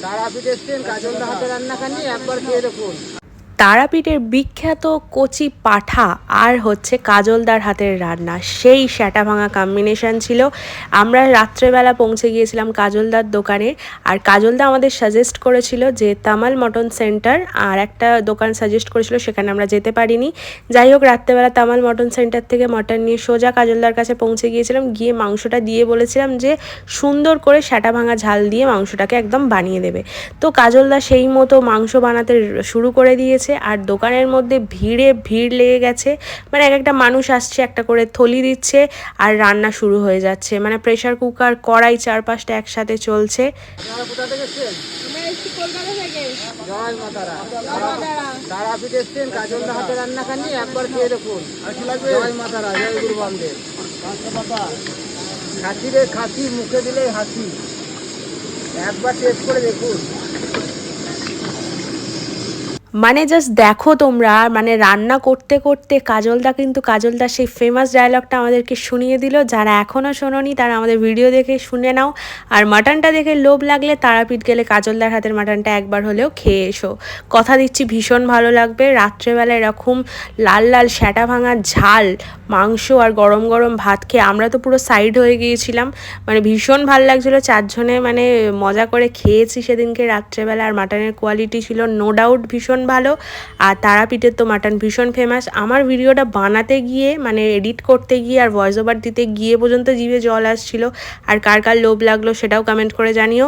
তারাপীঠ এসছেন, কাজলদা হাতে রান্না খাননি, একবার খেয়ে দেখুন। তারাপীঠের বিখ্যাত কচি পাঁঠা আর হচ্ছে কাজলদার হাতের রান্না, সেই স্যাটা ভাঙা কম্বিনেশান ছিল। আমরা রাত্রেবেলা পৌঁছে গিয়েছিলাম কাজলদার দোকানে, আর কাজলদা আমাদের সাজেস্ট করেছিল যে তামাল মটন সেন্টার, আর একটা দোকান সাজেস্ট করেছিল, সেখানে আমরা যেতে পারিনি। যাই হোক, রাত্রেবেলা তামাল মটন সেন্টার থেকে মটন নিয়ে সোজা কাজলদার কাছে পৌঁছে গিয়েছিলাম। গিয়ে মাংসটা দিয়ে বলেছিলাম যে সুন্দর করে স্যাটা ভাঙা ঝাল দিয়ে মাংসটাকে একদম বানিয়ে দেবে। তো কাজলদা সেই মতো মাংস বানাতে শুরু করে দিয়েছে, আর দোকানের মধ্যে ভিড় লেগে গেছে। মানে এক একটা মানুষ আসছে, একটা করে থলি দিচ্ছে, আর রান্না শুরু হয়ে যাচ্ছে। মানে প্রেসার কুকার, কড়াই 4-5টা একসাথে চলছে। আপনারা কোথা থেকে এসছেন? জয় মা তারা। তারাপীঠ এসছেন, কাজলদা হাতে রান্না খাননি, একবার খেয়ে দেখুন। জয় মা তারা, জয় গুরু বামদেব। খাসি রে খাসি, মুখে দিলেই হাসি, একবার টেস্ট করে দেখুন। মানে জাস্ট দেখো তোমরা, মানে রান্না করতে করতে কাজলদা সেই ফেমাস ডায়লগটা আমাদেরকে শুনিয়ে দিল। যারা এখনও শোনোনি তারা আমাদের ভিডিও দেখে শুনে নাও। আর মাটনটা দেখে লোভ লাগলে তারাপীঠ গেলে কাজলদার হাতের মাটনটা একবার হলেও খেয়ে এসো। কথা দিচ্ছি ভীষণ ভালো লাগবে। রাত্রেবেলা এরকম লাল লাল স্যাটা ভাঙা ঝাল মাংস আর গরম গরম ভাত খেয়ে আমরা তো পুরো সাইড হয়ে গিয়েছিলাম। মানে ভীষণ ভালো লাগছিলো, 4 জনে মানে মজা করে খেয়েছি সেদিনকে রাত্রেবেলা। আর মাটনের কোয়ালিটি ছিল নো ডাউট ভীষণ ভালো। আর তারাপীঠের তো মাটন ভীষণ ফেমাস। আমার ভিডিওটা বানাতে গিয়ে, মানে এডিট করতে গিয়ে আর ভয়েস ওভার দিতে গিয়ে পর্যন্ত জিভে জল আসছিল। আর কার কার লোভ লাগলো সেটাও কমেন্ট করে জানিও।